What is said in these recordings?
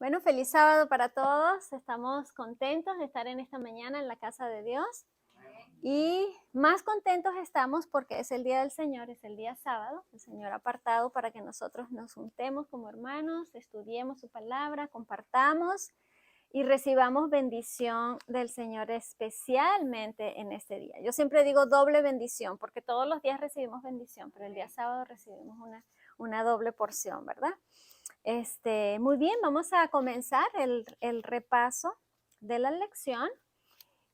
Bueno, feliz sábado para todos. Estamos contentos de estar en esta mañana en la casa de Dios. Y más contentos estamos porque es el día del Señor, es el día sábado. El Señor ha apartado para que nosotros nos juntemos como hermanos, estudiemos su palabra, compartamos y recibamos bendición del Señor especialmente en este día. Yo siempre digo doble bendición porque todos los días recibimos bendición, pero el día sábado recibimos una doble porción, ¿verdad? Muy bien, vamos a comenzar el repaso de la lección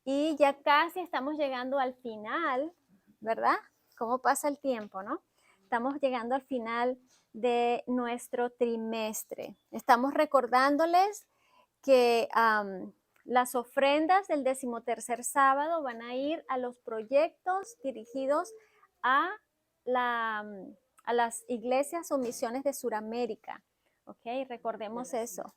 y ya casi estamos llegando al final, ¿verdad? ¿Cómo pasa el tiempo, no? Estamos llegando al final de nuestro trimestre. Estamos recordándoles que las ofrendas del 13º sábado van a ir a los proyectos dirigidos a, a las iglesias o misiones de Sudamérica. ¿Ok? Recordemos eso.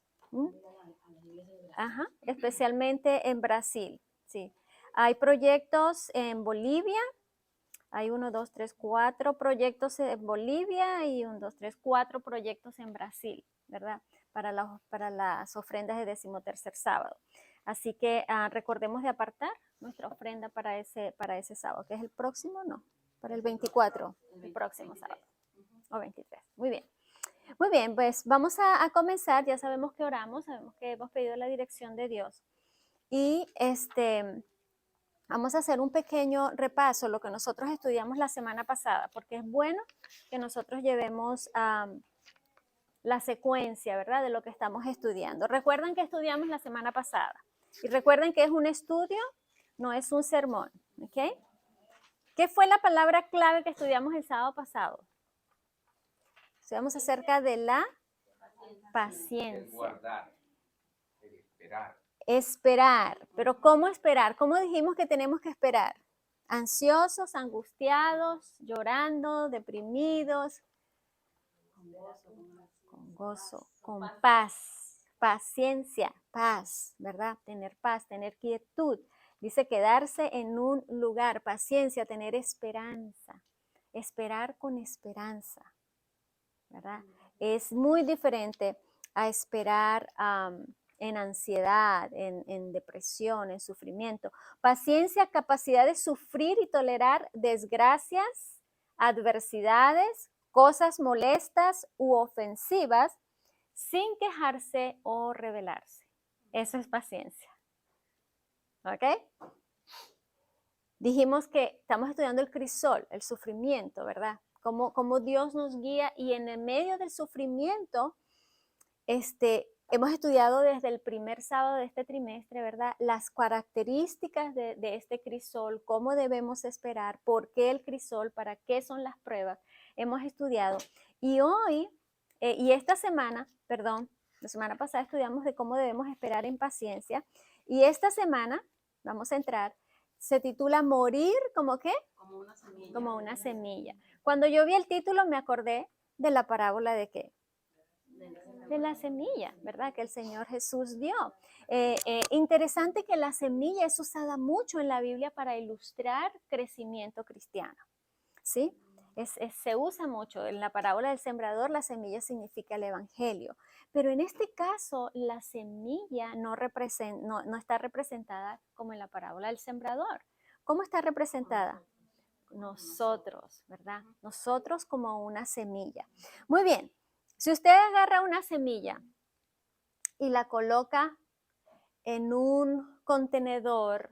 Ajá, especialmente en Brasil, sí. Hay proyectos en Bolivia, hay 1, 2, 3, 4 proyectos en Bolivia y 1, 2, 3, 4 proyectos en Brasil, ¿verdad? Para las ofrendas de 13º sábado. Así que recordemos de apartar nuestra ofrenda para ese sábado, que es el próximo, no, para el 24, el próximo sábado, o 23. Muy bien. Muy bien, pues vamos a comenzar. Ya sabemos que oramos, sabemos que hemos pedido la dirección de Dios. Y vamos a hacer un pequeño repaso, lo que nosotros estudiamos la semana pasada, porque es bueno que nosotros llevemos la secuencia, ¿verdad?, de lo que estamos estudiando. Recuerden que estudiamos la semana pasada. Y recuerden que es un estudio, no es un sermón, ¿ok? ¿Qué fue la palabra clave que estudiamos el sábado pasado? Estudiamos acerca de la paciencia. El guardar, el esperar. Esperar. Pero ¿cómo esperar? ¿Cómo dijimos que tenemos que esperar? Ansiosos, angustiados, llorando, deprimidos. Con gozo, con paz, paciencia, paz, ¿verdad? Tener paz, tener quietud. Dice quedarse en un lugar, paciencia, tener esperanza. Esperar con esperanza, ¿verdad? Es muy diferente a esperar en ansiedad, en depresión, en sufrimiento. Paciencia, capacidad de sufrir y tolerar desgracias, adversidades, cosas molestas u ofensivas sin quejarse o rebelarse. Eso es paciencia. ¿Ok? Dijimos que estamos estudiando el crisol, el sufrimiento, ¿verdad? Cómo Dios nos guía y en el medio del sufrimiento, hemos estudiado desde el primer sábado de este trimestre, ¿verdad? Las características de este crisol, cómo debemos esperar, por qué el crisol, para qué son las pruebas. Hemos estudiado. Y hoy, y esta semana, perdón, la semana pasada estudiamos de cómo debemos esperar en paciencia. Y esta semana, vamos a entrar, se titula Morir, ¿como qué? Como una semilla. Como una semilla. Cuando yo vi el título me acordé de la parábola de qué? De la semilla, ¿verdad? Que el Señor Jesús dio. Interesante que la semilla es usada mucho en la Biblia para ilustrar crecimiento cristiano, ¿sí? Se usa mucho. En la parábola del sembrador, la semilla significa el evangelio. Pero en este caso, la semilla no está representada como en la parábola del sembrador. ¿Cómo está representada? Nosotros, ¿verdad? Nosotros como una semilla. Muy bien. Si usted agarra una semilla y la coloca en un contenedor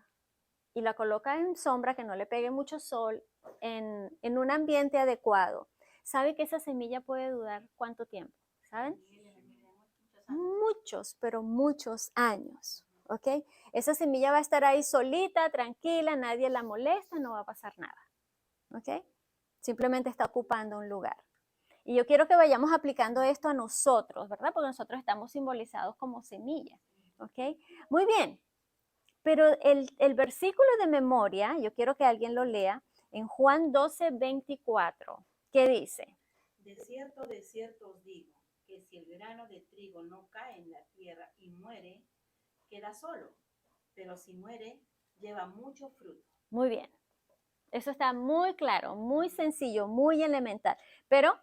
y la coloca en sombra, que no le pegue mucho sol, en un ambiente adecuado, ¿sabe que esa semilla puede durar cuánto tiempo? ¿Saben? Muchos, pero muchos años, ¿ok? Esa semilla va a estar ahí solita, tranquila, nadie la molesta, no va a pasar nada, ¿ok? Simplemente está ocupando un lugar. Y yo quiero que vayamos aplicando esto a nosotros, ¿verdad? Porque nosotros estamos simbolizados como semillas, ¿ok? Muy bien, pero el versículo de memoria, yo quiero que alguien lo lea, en Juan 12, 24, ¿qué dice? De cierto os digo, que si el grano de trigo no cae en la tierra y muere, queda solo, pero si muere, lleva mucho fruto. Muy bien, eso está muy claro, muy sencillo, muy elemental, pero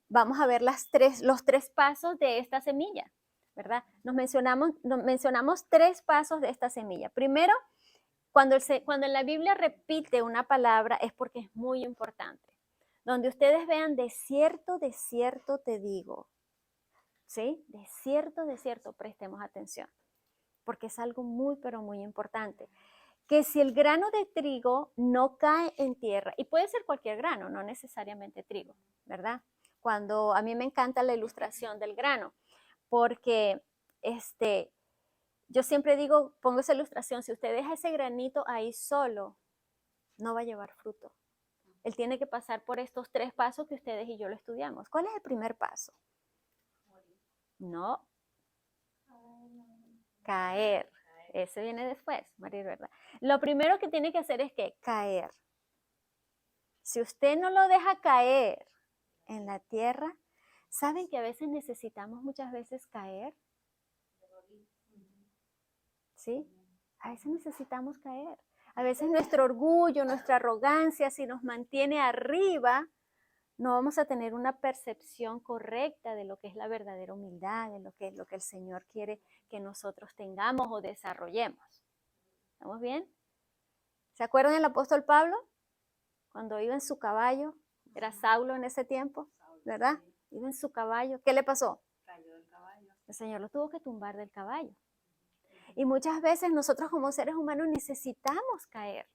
vamos a ver los tres pasos de esta semilla. ¿verdad? Nos mencionamos 3 pasos de esta semilla. Primero, cuando en la Biblia repite una palabra es porque es muy importante. Donde ustedes vean, de cierto te digo. ¿Sí? De cierto, prestemos atención. Porque es algo muy, pero muy importante. Que si el grano de trigo no cae en tierra, y puede ser cualquier grano, no necesariamente trigo, ¿verdad? Cuando a mí me encanta la ilustración del grano, porque yo siempre digo, pongo esa ilustración, si usted deja ese granito ahí solo, no va a llevar fruto. Él tiene que pasar por estos 3 pasos que ustedes y yo lo estudiamos. ¿Cuál es el primer paso? No. Caer. Ese viene después, María, ¿verdad? Lo primero que tiene que hacer es que caer. Si usted no lo deja caer en la tierra, ¿saben que a veces necesitamos muchas veces caer? ¿Sí? A veces necesitamos caer. A veces nuestro orgullo, nuestra arrogancia, si nos mantiene arriba, no vamos a tener una percepción correcta de lo que es la verdadera humildad, de lo que el Señor quiere que nosotros tengamos o desarrollemos. ¿Estamos bien? ¿Se acuerdan del apóstol Pablo? Cuando iba en su caballo, era Saulo en ese tiempo, ¿verdad? Iba en su caballo. ¿Qué le pasó? Cayó del caballo. El Señor lo tuvo que tumbar del caballo. Y muchas veces nosotros como seres humanos necesitamos caer.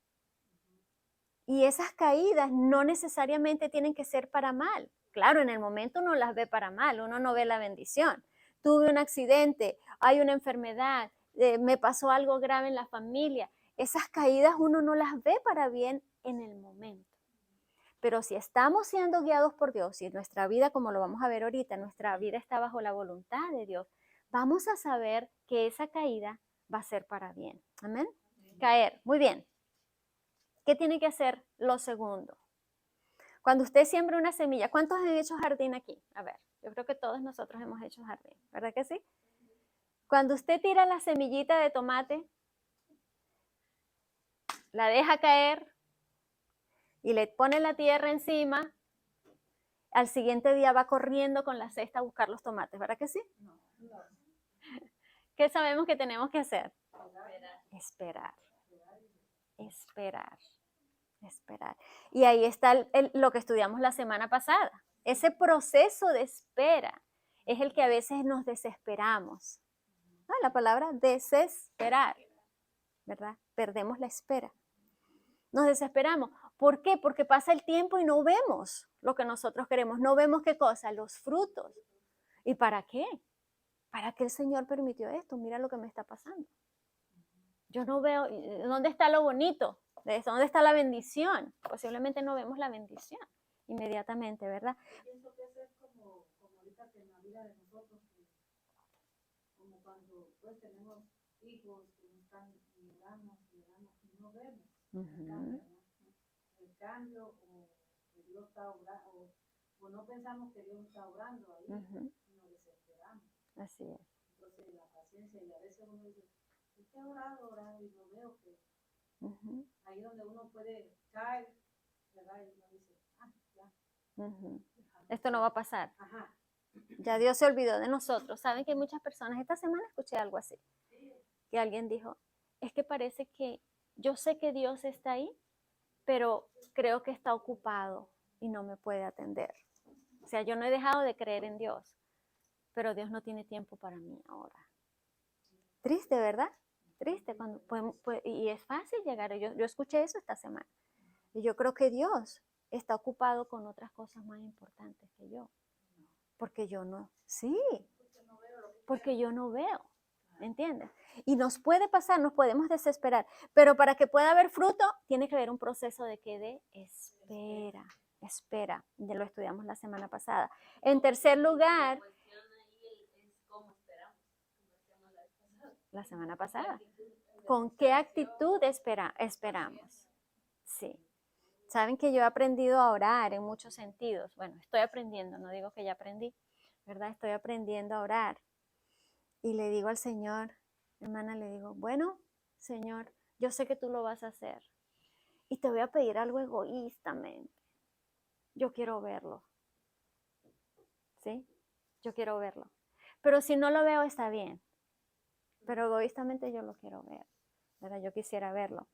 Y esas caídas no necesariamente tienen que ser para mal. Claro, en el momento uno las ve para mal, uno no ve la bendición. Tuve un accidente, hay una enfermedad, me pasó algo grave en la familia. Esas caídas uno no las ve para bien en el momento. Pero si estamos siendo guiados por Dios y nuestra vida, como lo vamos a ver ahorita, nuestra vida está bajo la voluntad de Dios, vamos a saber que esa caída va a ser para bien. Amén. Caer. Muy bien. ¿Qué tiene que hacer lo segundo? Cuando usted siembra una semilla, ¿cuántos han hecho jardín aquí? A ver, yo creo que todos nosotros hemos hecho jardín, ¿verdad que sí? Cuando usted tira la semillita de tomate, la deja caer y le pone la tierra encima, al siguiente día va corriendo con la cesta a buscar los tomates, ¿verdad que sí? No. ¿Qué sabemos que tenemos que hacer? Esperar. Esperar. Esperar. Y ahí está lo que estudiamos la semana pasada. Ese proceso de espera es el que a veces nos desesperamos. ¿No? La palabra desesperar, ¿verdad? Perdemos la espera. Nos desesperamos. ¿Por qué? Porque pasa el tiempo y no vemos lo que nosotros queremos. No vemos qué cosa, los frutos. ¿Y para qué? ¿Para qué el Señor permitió esto? Mira lo que me está pasando. Yo no veo, ¿dónde está lo bonito? ¿Dónde está la bendición? Posiblemente no vemos la bendición inmediatamente, ¿verdad? Yo pienso que eso es como ahorita que en la vida de nosotros, como cuando pues tenemos hijos que no están mirando y no vemos el cambio o que Dios está obrando, o no pensamos que Dios está obrando ahí, y nos desesperamos. Así es. Entonces la paciencia, y a veces uno dice, es que he orado y no veo que ahí donde uno puede caer, ¿verdad? Y uno dice, ya. Esto no va a pasar. Ajá. Ya Dios se olvidó de nosotros. Saben que hay muchas personas, esta semana escuché algo así, que alguien dijo, es que parece que yo sé que Dios está ahí, pero creo que está ocupado y no me puede atender. O sea, yo no he dejado de creer en Dios, pero Dios no tiene tiempo para mí ahora. Triste, ¿verdad? Triste. Y es fácil llegar. Yo escuché eso esta semana. Y yo creo que Dios está ocupado con otras cosas más importantes que yo. Porque yo no. Sí. Porque yo no veo. ¿Me entiendes? Y nos puede pasar, nos podemos desesperar. Pero para que pueda haber fruto, tiene que haber un proceso de espera. Espera. Ya lo estudiamos la semana pasada. En tercer lugar, la semana pasada. ¿Con qué actitud esperamos? Sí. Saben que yo he aprendido a orar en muchos sentidos. Bueno, estoy aprendiendo, no digo que ya aprendí, ¿verdad? Estoy aprendiendo a orar. Y le digo al Señor, hermana, le digo, bueno, Señor, yo sé que tú lo vas a hacer. Y te voy a pedir algo egoístamente. Yo quiero verlo. ¿Sí? Yo quiero verlo. Pero si no lo veo, está bien. Pero egoístamente yo lo quiero ver, ¿verdad? Yo quisiera verlo.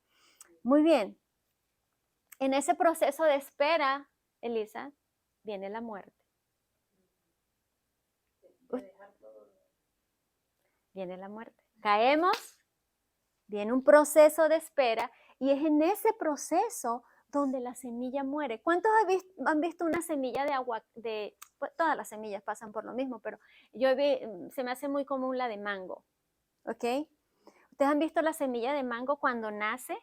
Muy bien. En ese proceso de espera, Elisa, viene la muerte. Viene la muerte. Caemos, viene un proceso de espera y es en ese proceso donde la semilla muere. ¿Cuántos han visto una semilla de agua? Pues, todas las semillas pasan por lo mismo, pero se me hace muy común la de mango, ¿ok? ¿Ustedes han visto la semilla de mango cuando nace?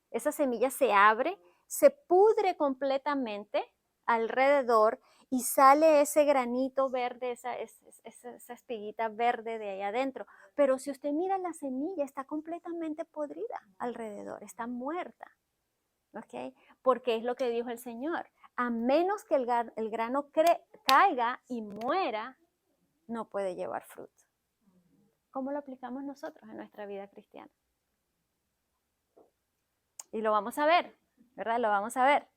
Esa semilla se abre, se pudre completamente alrededor y sale ese granito verde, esa espiguita verde de ahí adentro. Pero si usted mira la semilla, está completamente podrida alrededor, está muerta. ¿Ok? Porque es lo que dijo el Señor. A menos que el grano caiga y muera, no puede llevar fruto. ¿Cómo lo aplicamos nosotros en nuestra vida cristiana? Y lo vamos a ver, ¿verdad? Lo vamos a ver.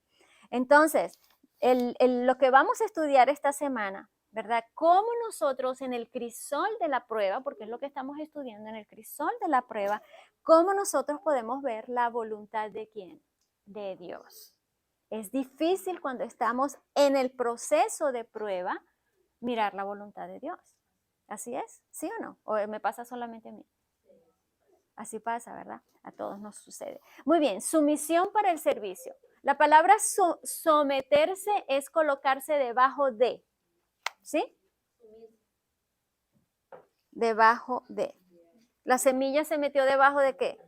Entonces, lo que vamos a estudiar esta semana, ¿verdad? Cómo nosotros en el crisol de la prueba, porque es lo que estamos estudiando, en el crisol de la prueba, cómo nosotros podemos ver la voluntad de ¿quién? De Dios. Es difícil cuando estamos en el proceso de prueba mirar la voluntad de Dios. ¿Así es? ¿Sí o no? ¿O me pasa solamente a mí? Así pasa, ¿verdad? A todos nos sucede. Muy bien, sumisión para el servicio. La palabra someterse es colocarse debajo de, ¿sí? Debajo de. La semilla se metió debajo de ¿qué?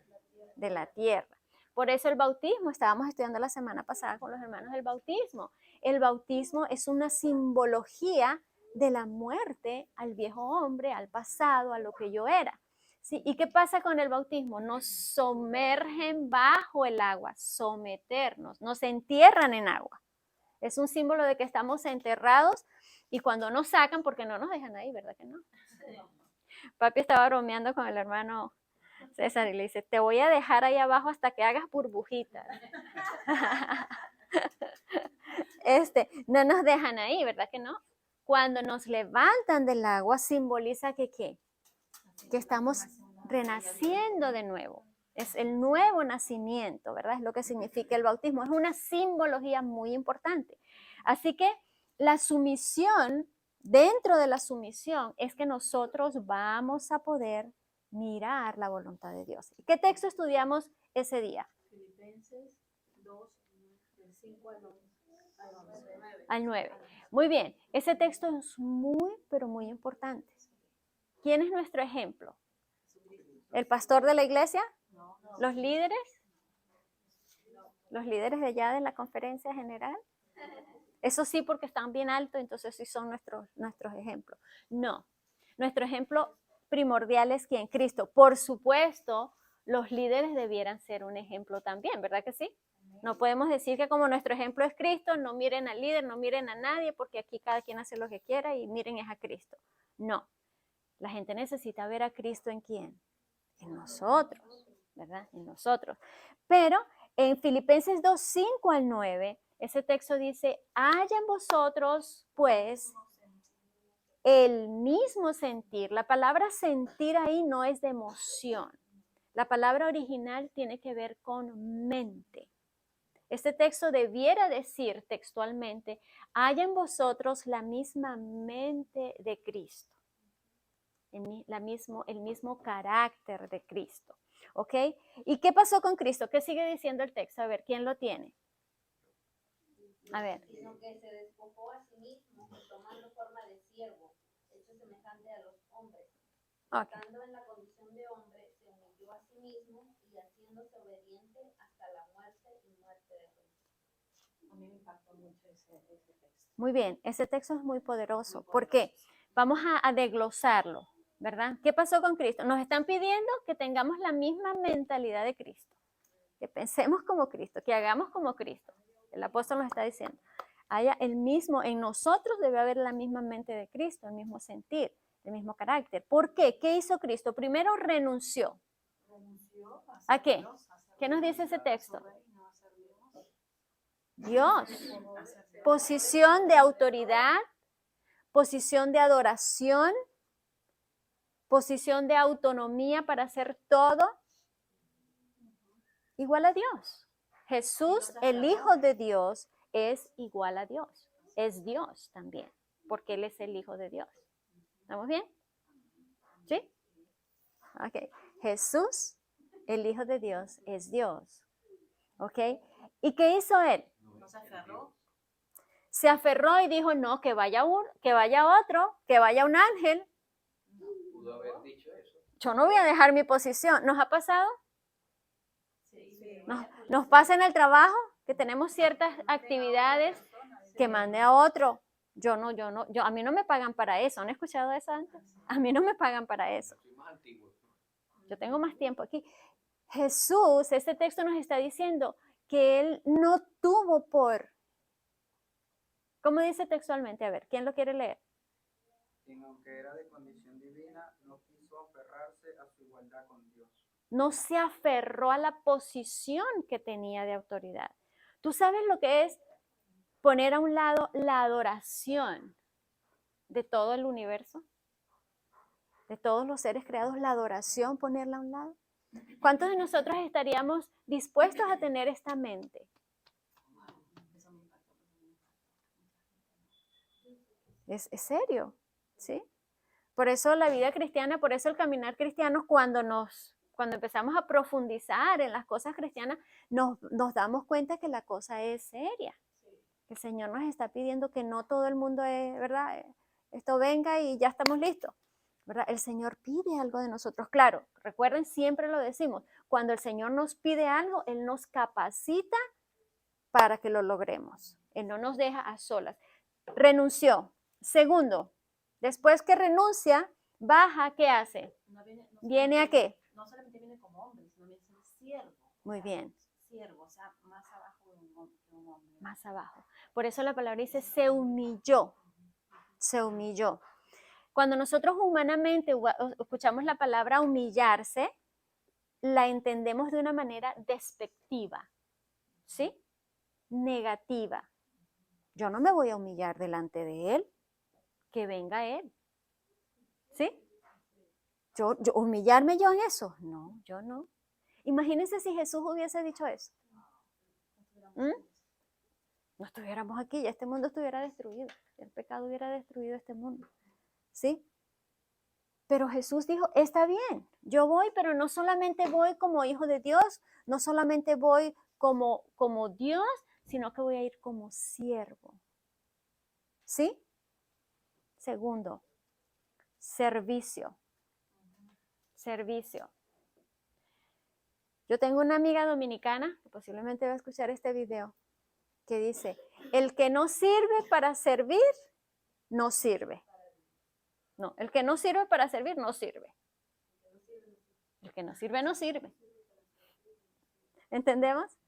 De la tierra. Por eso el bautismo, estábamos estudiando la semana pasada con los hermanos del bautismo. El bautismo es una simbología de la muerte al viejo hombre, al pasado, a lo que yo era. ¿Sí? ¿Y qué pasa con el bautismo? Nos sumergen bajo el agua, someternos, nos entierran en agua. Es un símbolo de que estamos enterrados y cuando nos sacan, porque no nos dejan ahí, ¿verdad que no? Papi estaba bromeando con el hermano César y le dice, te voy a dejar ahí abajo hasta que hagas burbujitas. No nos dejan ahí, ¿verdad que no? Cuando nos levantan del agua simboliza que ¿qué? Que estamos renaciendo de nuevo. Es el nuevo nacimiento, ¿verdad? Es lo que significa el bautismo. Es una simbología muy importante. Así que la sumisión, dentro de la sumisión, es que nosotros vamos a poder mirar la voluntad de Dios. ¿Qué texto estudiamos ese día? Filipenses 2, del 5 al 9. Muy bien, ese texto es muy, pero muy importante. ¿Quién es nuestro ejemplo? ¿El pastor de la iglesia? ¿Los líderes? ¿Los líderes de allá de la conferencia general? Eso sí, porque están bien altos, entonces sí son nuestros ejemplos. No, nuestro ejemplo primordial es ¿quién? Cristo. Por supuesto, los líderes debieran ser un ejemplo también, ¿verdad que sí? No podemos decir que como nuestro ejemplo es Cristo, no miren al líder, no miren a nadie, porque aquí cada quien hace lo que quiera y miren es a Cristo. No, la gente necesita ver a Cristo ¿en quién? En nosotros, ¿verdad? En nosotros. Pero en Filipenses 2, 5 al 9, ese texto dice, haya en vosotros, pues, el mismo sentir. La palabra sentir ahí no es de emoción. La palabra original tiene que ver con mente. Este texto debiera decir textualmente, haya en vosotros la misma mente de Cristo. El mismo carácter de Cristo. ¿Ok? ¿Y qué pasó con Cristo? ¿Qué sigue diciendo el texto? A ver, ¿quién lo tiene? A ver. Sino que se despojó a sí mismo, tomando forma de siervo, hecho semejante a los hombres. Okay. Estando en la condición de hombre, se humilló a sí mismo y haciéndose obediente hasta la muerte y muerte de cruz. A mí me impactó mucho ese texto. Muy bien, ese texto es muy poderoso. ¿Por qué? Vamos a desglosarlo, ¿verdad? ¿Qué pasó con Cristo? Nos están pidiendo que tengamos la misma mentalidad de Cristo, que pensemos como Cristo, que hagamos como Cristo. El apóstol nos está diciendo, haya el mismo, en nosotros debe haber la misma mente de Cristo, el mismo sentir, el mismo carácter. ¿Por qué? ¿Qué hizo Cristo? Primero renunció. ¿A qué? ¿Qué nos dice ese texto? Dios. Posición de autoridad, posición de adoración, posición de autonomía para hacer todo, igual a Dios. Jesús, el Hijo de Dios, es igual a Dios. Es Dios también, porque Él es el Hijo de Dios. ¿Estamos bien? ¿Sí? Ok. Jesús, el Hijo de Dios, es Dios. ¿Ok? ¿Y qué hizo Él? ¿No se aferró? Se aferró y dijo, no, que vaya otro, que vaya un ángel. Pudo haber dicho eso. Yo no voy a dejar mi posición. ¿Nos ha pasado? Sí. Nos pasa en el trabajo que tenemos ciertas actividades que mande a otro. A mí no me pagan para eso. ¿Han escuchado eso antes? A mí no me pagan para eso. Soy más antiguo. Yo tengo más tiempo aquí. Jesús, este texto nos está diciendo que Él no tuvo por. ¿Cómo dice textualmente? A ver, ¿quién lo quiere leer? Quien aunque era de condición divina, no quiso aferrarse a su igualdad con Dios. No se aferró a la posición que tenía de autoridad. ¿Tú sabes lo que es poner a un lado la adoración de todo el universo? De todos los seres creados, la adoración, ponerla a un lado. ¿Cuántos de nosotros estaríamos dispuestos a tener esta mente? Es serio, ¿sí? Por eso la vida cristiana, por eso el caminar cristiano, cuando empezamos a profundizar en las cosas cristianas, nos damos cuenta que la cosa es seria. Que el Señor nos está pidiendo que no todo el mundo es, ¿verdad? Esto venga y ya estamos listos, ¿verdad? El Señor pide algo de nosotros. Claro, recuerden, siempre lo decimos, cuando el Señor nos pide algo, Él nos capacita para que lo logremos. Él no nos deja a solas. Renunció. Segundo, después que renuncia, baja, ¿qué hace? ¿Viene a qué? No solamente viene como hombre, sino viene como siervo. Muy bien. Siervo, o sea, más abajo de un hombre. Más abajo. Por eso la palabra dice, se humilló. Se humilló. Cuando nosotros humanamente escuchamos la palabra humillarse, la entendemos de una manera despectiva, ¿sí? Negativa. Yo no me voy a humillar delante de Él, que venga Él, ¿sí? ¿Humillarme yo en eso? No, yo no. Imagínense si Jesús hubiese dicho eso. No estuviéramos aquí, ya este mundo estuviera destruido, el pecado hubiera destruido este mundo, ¿sí? Pero Jesús dijo, está bien, yo voy, pero no solamente voy como hijo de Dios, no solamente voy como Dios, sino que voy a ir como siervo, ¿sí? Segundo, servicio. Servicio. Yo tengo una amiga dominicana, que posiblemente va a escuchar este video, que dice, el que no sirve para servir, no sirve. No, el que no sirve para servir, no sirve. El que no sirve, no sirve. ¿Entendemos?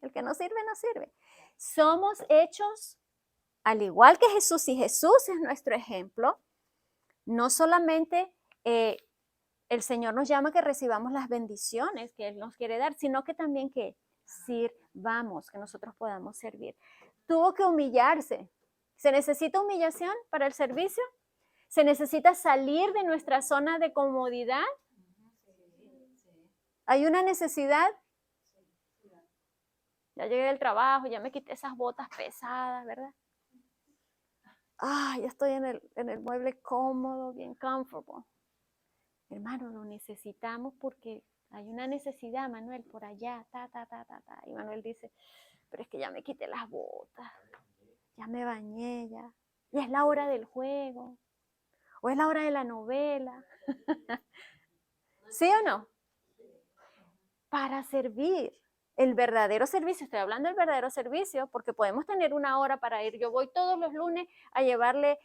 El que no sirve, no sirve. Somos hechos, al igual que Jesús, y Jesús es nuestro ejemplo, no solamente el Señor nos llama a que recibamos las bendiciones que Él nos quiere dar, sino que también que sirvamos, que nosotros podamos servir. Tuvo que humillarse. ¿Se necesita humillación para el servicio? ¿Se necesita salir de nuestra zona de comodidad? ¿Hay una necesidad? Ya llegué del trabajo, ya me quité esas botas pesadas, ¿verdad? Ya estoy en el mueble cómodo, bien comfortable. Hermano, lo necesitamos porque hay una necesidad, Manuel, por allá, Y Manuel dice, pero es que ya me quité las botas, ya me bañé, ya es la hora del juego, o es la hora de la novela. ¿Sí o no? Para servir. El verdadero servicio, estoy hablando del verdadero servicio, porque podemos tener una hora para ir. Yo voy todos los lunes a llevarle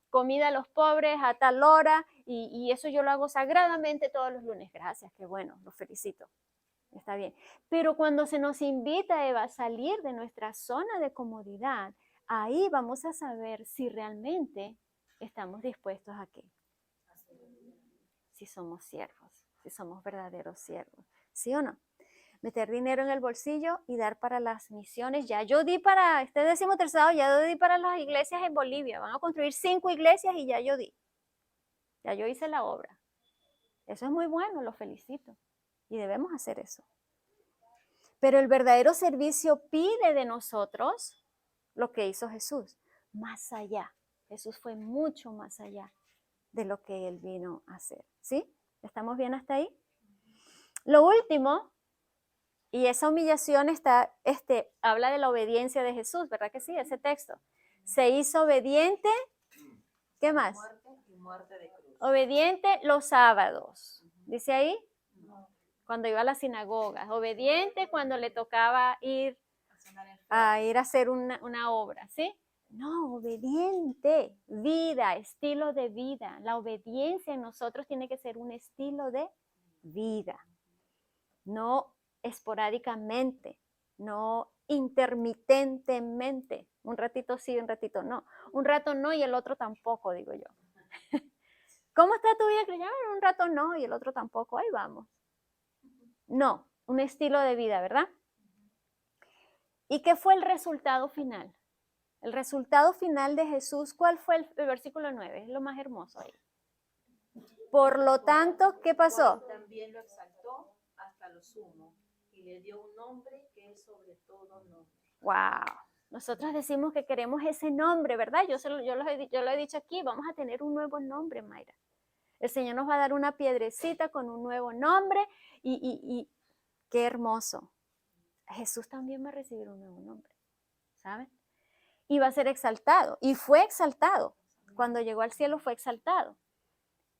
comida a los pobres a tal hora, y eso yo lo hago sagradamente todos los lunes. Gracias, qué bueno, los felicito. Está bien. Pero cuando se nos invita, Eva, a salir de nuestra zona de comodidad, ahí vamos a saber si realmente estamos dispuestos a qué. Si somos siervos, si somos verdaderos siervos. ¿Sí o no? Meter dinero en el bolsillo y dar para las misiones. Ya yo di para, este 13º, ya yo di para las iglesias en Bolivia. Van a construir 5 iglesias y ya yo di. Ya yo hice la obra. Eso es muy bueno, lo felicito. Y debemos hacer eso. Pero el verdadero servicio pide de nosotros lo que hizo Jesús, más allá. Jesús fue mucho más allá de lo que él vino a hacer. ¿Sí? ¿Estamos bien hasta ahí? Lo último, y esa humillación habla de la obediencia de Jesús, ¿verdad que sí? Ese texto. Se hizo obediente, ¿qué más? Muerte y muerte de cruz. Obediente los sábados. ¿Dice ahí? Cuando iba a la sinagoga. Obediente cuando le tocaba ir a hacer una obra, ¿sí? No, obediente, vida, estilo de vida. La obediencia en nosotros tiene que ser un estilo de vida. No esporádicamente, no intermitentemente. Un ratito sí, un ratito no. Un rato no y el otro tampoco, digo yo. ¿Cómo está tu vida cristiana? Un rato no y el otro tampoco. Ahí vamos. No, un estilo de vida, ¿verdad? ¿Y qué fue el resultado final? El resultado final de Jesús, ¿cuál fue el versículo 9? Es lo más hermoso ahí. Por lo tanto, ¿qué pasó? También lo exaltó hasta lo sumo y le dio un nombre que es sobre todo nombre. ¡Wow! Nosotros decimos que queremos ese nombre, ¿verdad? Yo lo he dicho aquí, vamos a tener un nuevo nombre, Mayra. El Señor nos va a dar una piedrecita con un nuevo nombre y qué hermoso. Jesús también va a recibir un nuevo nombre, ¿saben? Y va a ser exaltado. Y fue exaltado. Cuando llegó al cielo fue exaltado.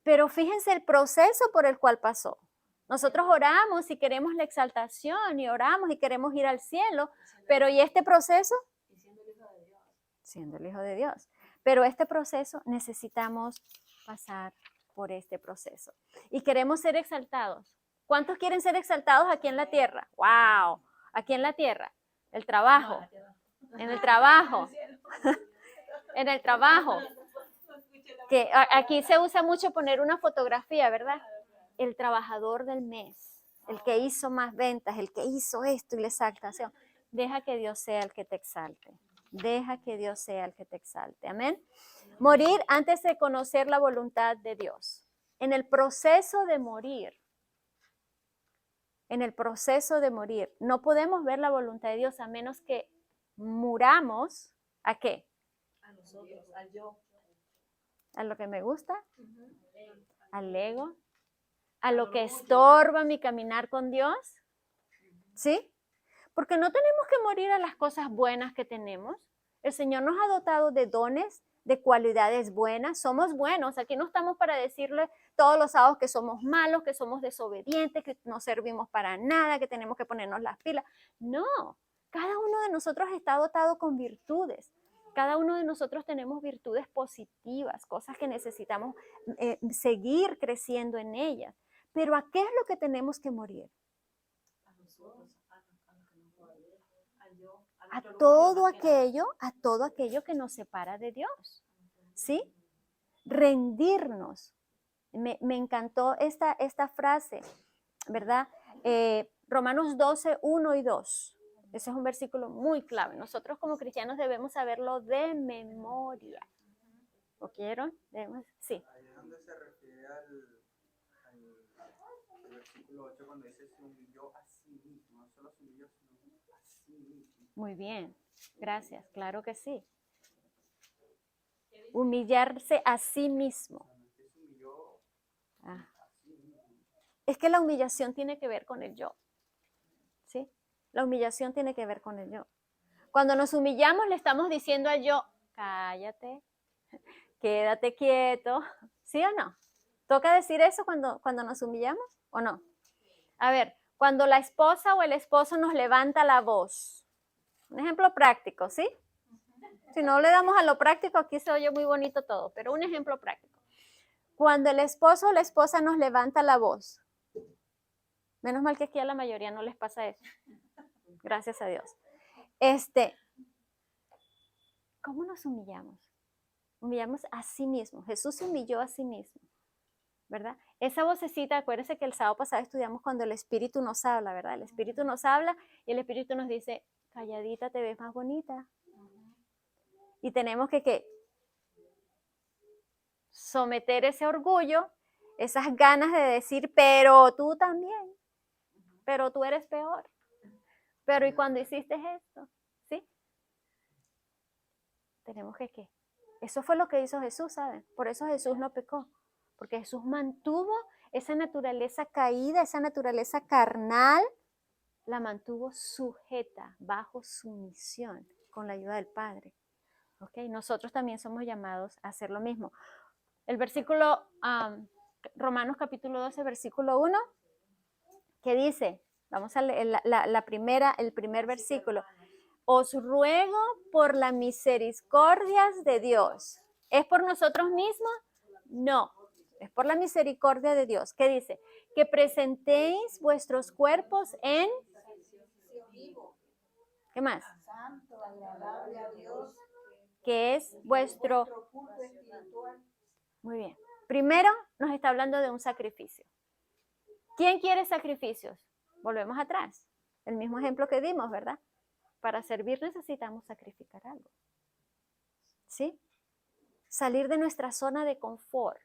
Pero fíjense el proceso por el cual pasó. Nosotros oramos y queremos la exaltación y oramos y queremos ir al cielo. Pero ¿y este proceso? Siendo el Hijo de Dios. Siendo el Hijo de Dios. Pero este proceso necesitamos pasar por este proceso. Y queremos ser exaltados. ¿Cuántos quieren ser exaltados aquí en la tierra? ¡Wow! Aquí en la tierra. El trabajo. En el trabajo. En el trabajo. Que aquí se usa mucho poner una fotografía, ¿verdad? El trabajador del mes. El que hizo más ventas, el que hizo esto y la exaltación. Deja que Dios sea el que te exalte. Deja que Dios sea el que te exalte. Amén. Morir antes de conocer la voluntad de Dios. En el proceso de morir, no podemos ver la voluntad de Dios a menos que muramos. ¿A qué? A nosotros, al yo. A lo que me gusta, al ego, a lo que estorba mi caminar con Dios. ¿Sí? Porque no tenemos que morir a las cosas buenas que tenemos. El Señor nos ha dotado de dones, de cualidades buenas. Somos buenos. Aquí no estamos para decirle todos los sábados que somos malos, que somos desobedientes, que no servimos para nada, que tenemos que ponernos las pilas. No, cada uno de nosotros está dotado con virtudes. Cada uno de nosotros tenemos virtudes positivas, cosas que necesitamos seguir creciendo en ellas. Pero ¿a qué es lo que tenemos que morir? A nosotros, al yo. A todo aquello que nos separa de Dios. ¿Sí? Rendirnos. Me encantó esta frase, ¿verdad? Romanos 12, 1 y 2. Ese es un versículo muy clave. Nosotros como cristianos debemos saberlo de memoria. ¿Lo quieren? Sí. Ahí es donde se refiere al versículo 8 cuando dice se humilló a sí mismo. No solo se humilló, sino a sí mismo. Muy bien. Gracias. Claro que sí. Humillarse a sí mismo. Es que la humillación tiene que ver con el yo. ¿Sí? La humillación tiene que ver con el yo. Cuando nos humillamos le estamos diciendo al yo, cállate, quédate quieto. ¿Sí o no? ¿Toca decir eso cuando nos humillamos o no? A ver, cuando la esposa o el esposo nos levanta la voz. Un ejemplo práctico, ¿sí? Si no le damos a lo práctico, aquí se oye muy bonito todo, pero un ejemplo práctico. Cuando el esposo o la esposa nos levanta la voz. Menos mal que aquí a la mayoría no les pasa eso. Gracias a Dios. ¿Cómo nos humillamos? Humillamos a sí mismo. Jesús se humilló a sí mismo, ¿verdad? Esa vocecita, acuérdense que el sábado pasado estudiamos cuando el Espíritu nos habla, ¿verdad? El Espíritu nos habla y el Espíritu nos dice, calladita te ves más bonita. Y tenemos que someter ese orgullo esas ganas de decir, pero tú también, pero tú eres peor. Pero ¿y cuando hiciste esto? ¿Sí? Tenemos que ¿qué? Eso fue lo que hizo Jesús, ¿saben? Por eso Jesús no pecó, porque Jesús mantuvo esa naturaleza caída, esa naturaleza carnal, la mantuvo sujeta, bajo sumisión, con la ayuda del Padre. ¿Ok? Nosotros también somos llamados a hacer lo mismo. El versículo, Romanos capítulo 12, versículo 1, ¿qué dice? Vamos a leer el primer versículo. Os ruego por las misericordias de Dios. ¿Es por nosotros mismos? No, es por la misericordia de Dios. ¿Qué dice? Que presentéis vuestros cuerpos en... ¿Qué más? Santo, agradable a Dios, Que es vuestro... culto espiritual. Muy bien. Primero nos está hablando de un sacrificio. ¿Quién quiere sacrificios? Volvemos atrás. El mismo ejemplo que dimos, ¿verdad? Para servir necesitamos sacrificar algo. ¿Sí? Salir de nuestra zona de confort.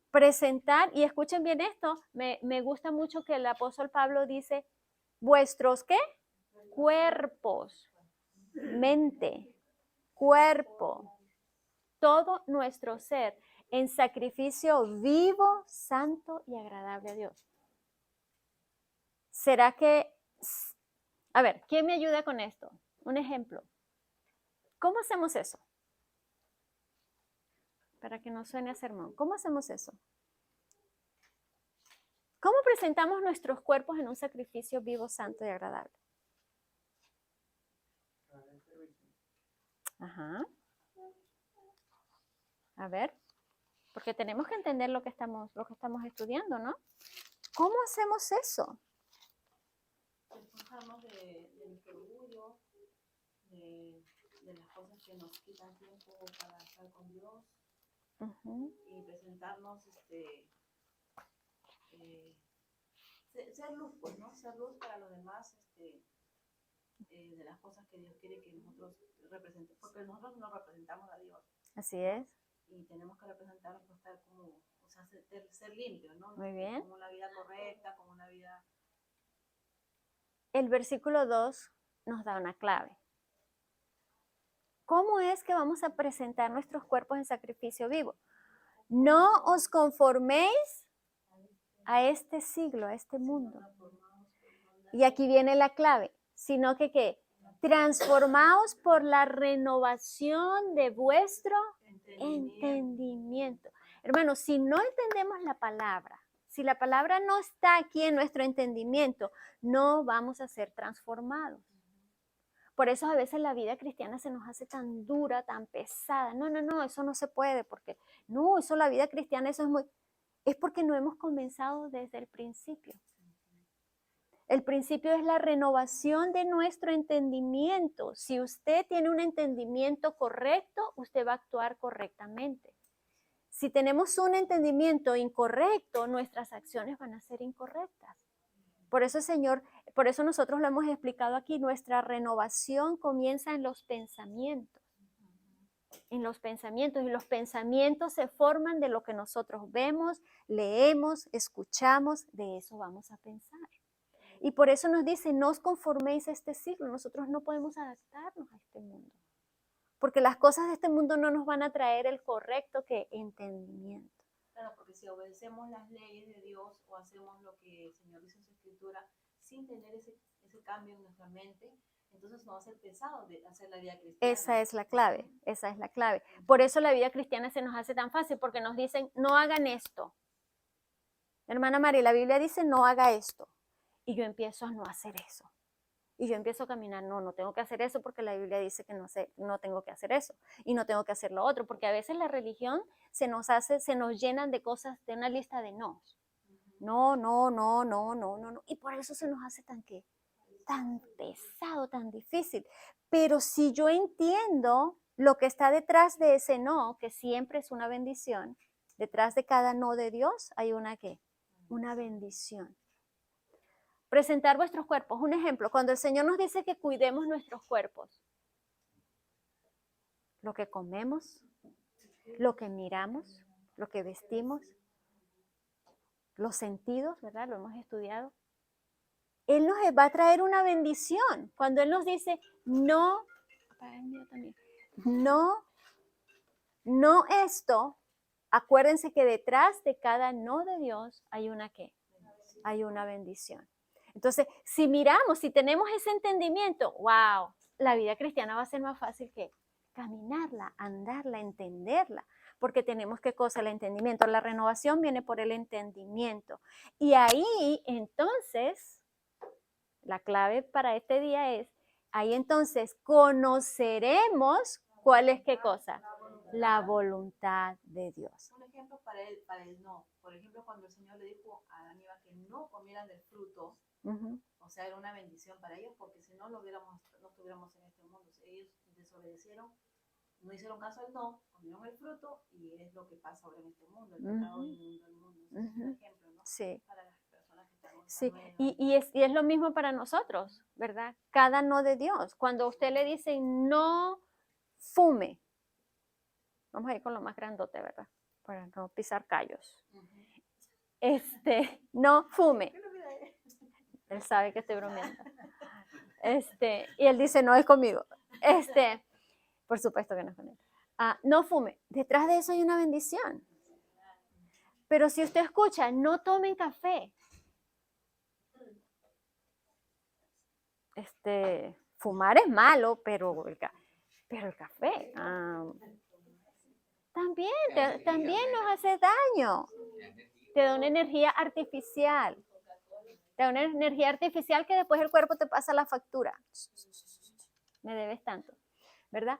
Presentar, y escuchen bien esto, me gusta mucho que el apóstol Pablo dice, vuestros ¿qué? Cuerpos, mente, cuerpo, todo nuestro ser en sacrificio vivo, santo y agradable a Dios. ¿Será que, a ver, quién me ayuda con esto? Un ejemplo. ¿Cómo hacemos eso? Para que no suene a sermón. ¿Cómo hacemos eso? ¿Cómo presentamos nuestros cuerpos en un sacrificio vivo, santo y agradable? Ajá. A ver, porque tenemos que entender lo que estamos estudiando, ¿no? ¿Cómo hacemos eso? Despojarnos de nuestro orgullo, de las cosas que nos quitan tiempo para estar con Dios. Y presentarnos, ser luz, pues, ¿no? Ser luz para los demás, de las cosas que Dios quiere que nosotros representemos, porque nosotros no representamos a Dios. Así es. Y tenemos que representarnos, pues, estar como, o sea, ser limpios, ¿no? Muy bien. Como una vida correcta, como una vida... El versículo 2 nos da una clave. ¿Cómo es que vamos a presentar nuestros cuerpos en sacrificio vivo? No os conforméis a este siglo, a este mundo. Y aquí viene la clave, sino que ¿qué? Transformaos por la renovación de vuestro entendimiento. Hermanos, si no entendemos la palabra, si la palabra no está aquí en nuestro entendimiento, no vamos a ser transformados. Por eso a veces la vida cristiana se nos hace tan dura, tan pesada. No, eso no se puede, porque no, eso la vida cristiana, eso es muy... Es porque no hemos comenzado desde el principio. El principio es la renovación de nuestro entendimiento. Si usted tiene un entendimiento correcto, usted va a actuar correctamente. Si tenemos un entendimiento incorrecto, nuestras acciones van a ser incorrectas. Por eso, Señor, por eso nosotros lo hemos explicado aquí, nuestra renovación comienza en los pensamientos. En los pensamientos, y los pensamientos se forman de lo que nosotros vemos, leemos, escuchamos, de eso vamos a pensar. Y por eso nos dice, no os conforméis a este siglo, nosotros no podemos adaptarnos a este mundo. Porque las cosas de este mundo no nos van a traer el correcto entendimiento. Claro, porque si obedecemos las leyes de Dios o hacemos lo que el Señor dice en su Escritura sin tener ese cambio en nuestra mente, entonces no va a ser pesado de hacer la vida cristiana. Esa es la clave, esa es la clave. Por eso la vida cristiana se nos hace tan fácil, porque nos dicen, no hagan esto. Hermana María, la Biblia dice, no haga esto. Y yo empiezo a no hacer eso. Y yo empiezo a caminar, no tengo que hacer eso porque la Biblia dice que no tengo que hacer eso. Y no tengo que hacer lo otro, porque a veces la religión se nos llenan de cosas, de una lista de no. No. Y por eso se nos hace tan pesado, tan difícil. Pero si yo entiendo lo que está detrás de ese no, que siempre es una bendición, detrás de cada no de Dios hay una bendición. Presentar vuestros cuerpos. Un ejemplo, cuando el Señor nos dice que cuidemos nuestros cuerpos, lo que comemos, lo que miramos, lo que vestimos, los sentidos, ¿verdad? Lo hemos estudiado. Él nos va a traer una bendición. Cuando Él nos dice, no, no esto, acuérdense que detrás de cada no de Dios hay una ¿qué? Hay una bendición. Entonces, si miramos, si tenemos ese entendimiento, wow, la vida cristiana va a ser más fácil que caminarla, andarla, entenderla, porque tenemos qué cosa, el entendimiento. La renovación viene por el entendimiento. Y ahí, entonces, la clave para este día es, ahí entonces conoceremos cuál es qué cosa, la voluntad de Dios. Un ejemplo para el no. Por ejemplo, cuando el Señor le dijo a Adán y Eva que no comieran del fruto, o sea, era una bendición para ellos, porque si no, no estuviéramos en este mundo. Si ellos desobedecieron, no hicieron caso al no, comieron el fruto, y es lo que pasa ahora en este mundo. El pecado inundó el mundo. Ese es un ejemplo, ¿no? Sí. Para las personas que están Sí, nuevas. y es lo mismo para nosotros, ¿verdad? Cada no de Dios. Cuando usted le dice no fume, vamos a ir con lo más grandote, ¿verdad? Para no pisar callos. No fume. Él sabe que estoy bromeando. Y él dice, no es conmigo. Por supuesto que no es con él. No fume. Detrás de eso hay una bendición. Pero si usted escucha, no tomen café. Fumar es malo, pero el café también nos hace daño. Te da una energía artificial. Te da una energía artificial que después el cuerpo te pasa la factura. Me debes tanto, ¿verdad?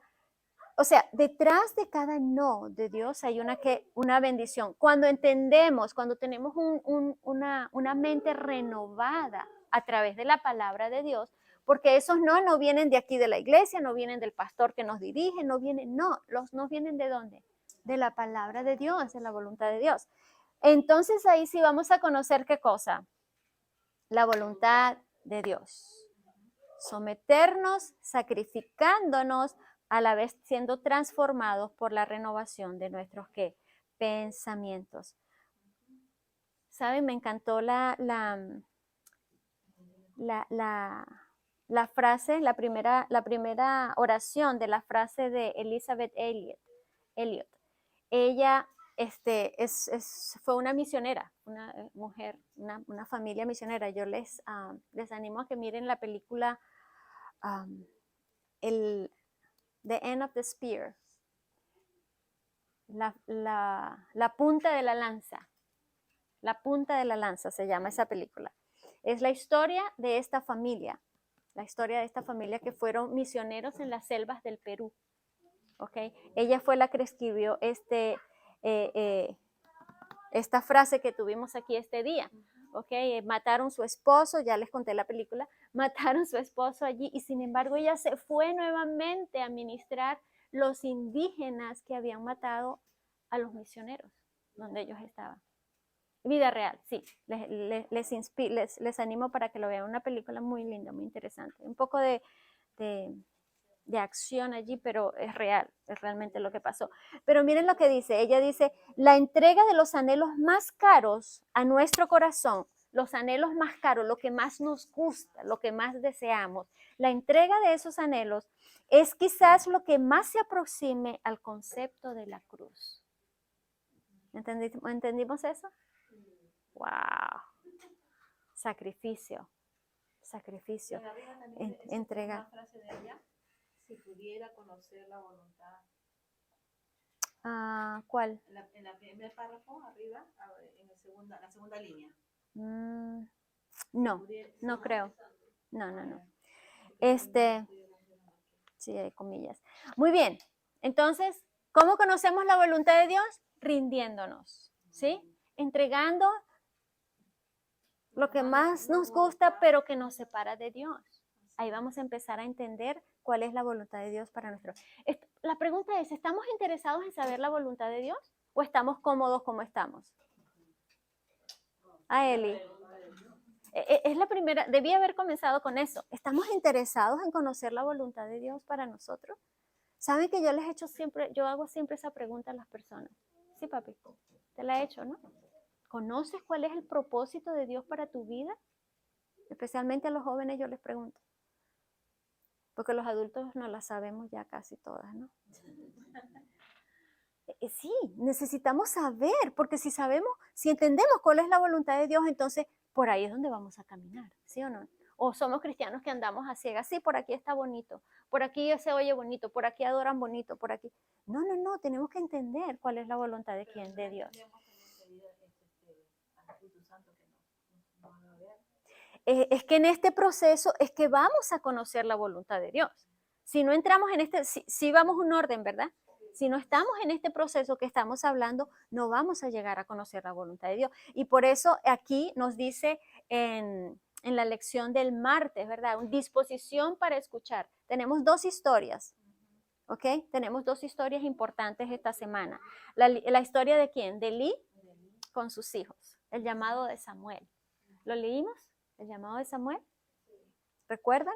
O sea, detrás de cada no de Dios hay una bendición. Cuando entendemos, cuando tenemos una mente renovada a través de la palabra de Dios, porque esos no vienen de aquí de la iglesia, no vienen del pastor que nos dirige, no vienen ¿de dónde? De la palabra de Dios, de la voluntad de Dios. Entonces ahí sí vamos a conocer qué cosa, la voluntad de Dios. Someternos, sacrificándonos, a la vez siendo transformados por la renovación de nuestros ¿qué? Pensamientos. ¿Saben? Me encantó la frase, la primera oración de la frase de Elizabeth Elliot. Ella fue una misionera, una mujer, una familia misionera. Yo les animo a que miren la película The End of the Spear, la punta de la lanza. La punta de la lanza se llama esa película. Es la historia de esta familia, que fueron misioneros en las selvas del Perú. ¿Okay? Ella fue la que escribió esta frase que tuvimos aquí este día. ¿Okay? Mataron su esposo, ya les conté la película, mataron su esposo allí y sin embargo ella se fue nuevamente a ministrar los indígenas que habían matado a los misioneros donde ellos estaban. Vida real, sí, les animo para que lo vean, una película muy linda, muy interesante, un poco de acción allí, pero es real, es realmente lo que pasó. Pero miren lo que dice, ella dice, la entrega de los anhelos más caros a nuestro corazón, los anhelos más caros, lo que más nos gusta, lo que más deseamos, la entrega de esos anhelos es quizás lo que más se aproxime al concepto de la cruz. ¿Entendimos eso? Wow. Sacrificio. Entrega. Una frase de ella, si pudiera conocer la voluntad. ¿Cuál? En el primer párrafo, arriba, en la segunda línea. No creo. No. Sí, hay comillas. Muy bien. Entonces, ¿cómo conocemos la voluntad de Dios? Rindiéndonos, ¿sí? Entregando lo que más nos gusta, pero que nos separa de Dios. Ahí vamos a empezar a entender cuál es la voluntad de Dios para nosotros. La pregunta es, ¿estamos interesados en saber la voluntad de Dios o estamos cómodos como estamos? Eli. Es la primera, debí haber comenzado con eso. ¿Estamos interesados en conocer la voluntad de Dios para nosotros? ¿Saben que yo hago siempre esa pregunta a las personas? Sí, papi, te la he hecho, ¿no? ¿Conoces cuál es el propósito de Dios para tu vida? Especialmente a los jóvenes yo les pregunto. Porque los adultos no la sabemos ya casi todas, ¿no? Sí, necesitamos saber, porque si sabemos, si entendemos cuál es la voluntad de Dios, entonces por ahí es donde vamos a caminar, ¿sí o no? O somos cristianos que andamos a ciegas, sí, por aquí está bonito, por aquí se oye bonito, por aquí adoran bonito, por aquí. No, no, no, tenemos que entender cuál es la voluntad de quién, de Dios. Es que en este proceso es que vamos a conocer la voluntad de Dios. Si no entramos en este, si vamos un orden, ¿verdad? Si no estamos en este proceso que estamos hablando, no vamos a llegar a conocer la voluntad de Dios. Y por eso aquí nos dice en la lección del martes, ¿verdad? Una disposición para escuchar. Tenemos dos historias, ¿ok? Tenemos dos historias importantes esta semana. La historia de quién? De Elí con sus hijos. El llamado de Samuel. ¿Lo leímos? El llamado de Samuel. ¿Recuerdan?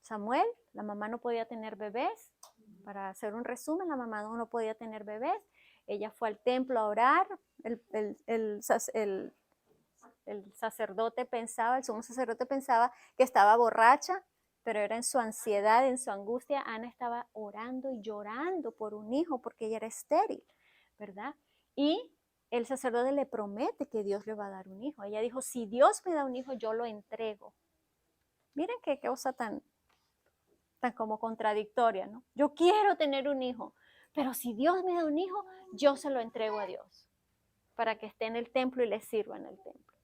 Samuel, la mamá no podía tener bebés. Para hacer un resumen, la mamá no podía tener bebés. Ella fue al templo a orar. El sacerdote pensaba, el sumo sacerdote pensaba que estaba borracha, pero era en su ansiedad, en su angustia. Ana estaba orando y llorando por un hijo porque ella era estéril, ¿verdad? Y el sacerdote le promete que Dios le va a dar un hijo. Ella dijo, si Dios me da un hijo, yo lo entrego. Miren qué cosa tan como contradictoria, ¿no? Yo quiero tener un hijo, pero si Dios me da un hijo, yo se lo entrego a Dios para que esté en el templo y le sirva en el templo.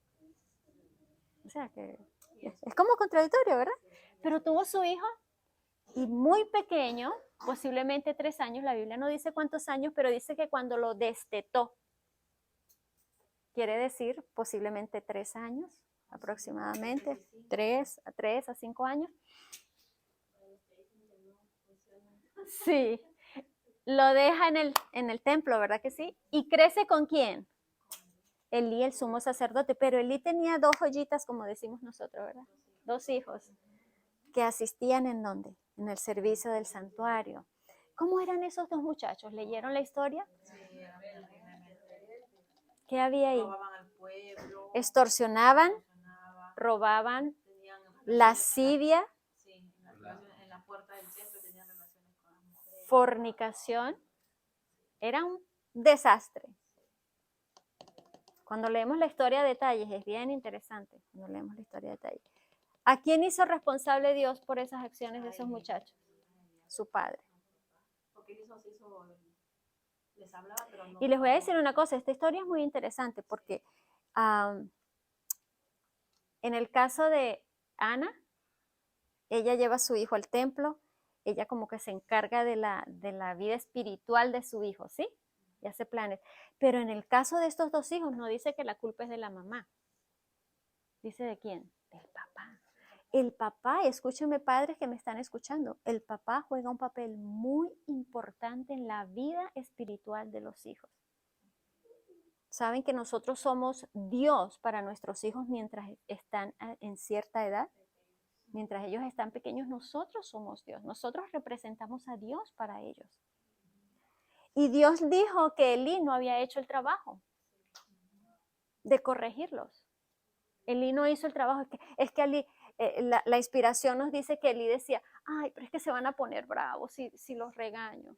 O sea que es como contradictorio, ¿verdad? Pero tuvo su hijo y muy pequeño, posiblemente 3 años, la Biblia no dice cuántos años, pero dice que cuando lo destetó, quiere decir posiblemente 3 años aproximadamente, 3 a 5 años. Sí, lo deja en el templo, ¿verdad que sí? ¿Y crece con quién? Elí, el sumo sacerdote, pero Elí tenía 2 joyitas, como decimos nosotros, ¿verdad? 2 hijos que asistían ¿en dónde? En el servicio del santuario. ¿Cómo eran esos 2 muchachos? ¿Leyeron la historia? ¿Qué había ahí? Robaban al pueblo, Extorsionaban, robaban, lascivia, en la puerta del templo tenían relaciones con las mujeres. fornicación. Era un desastre. Cuando leemos la historia de detalles, es bien interesante cuando leemos la historia de detalles. ¿A quién hizo responsable Dios por esas acciones de esos muchachos? Su padre. Porque él les hablaba, pero no. Y les voy a decir una cosa, esta historia es muy interesante porque en el caso de Ana, ella lleva a su hijo al templo, ella como que se encarga de la vida espiritual de su hijo, ¿sí? Y hace planes. Pero en el caso de estos 2 hijos no dice que la culpa es de la mamá. ¿Dice de quién? Del papá. El papá, escúchenme padres que me están escuchando, el papá juega un papel muy importante en la vida espiritual de los hijos. ¿Saben que nosotros somos Dios para nuestros hijos mientras están en cierta edad? Mientras ellos están pequeños, nosotros somos Dios. Nosotros representamos a Dios para ellos. Y Dios dijo que Elí no había hecho el trabajo de corregirlos. Elí no hizo el trabajo. Es que Elí, la inspiración nos dice que Elí decía, ay, pero es que se van a poner bravos si los regaño.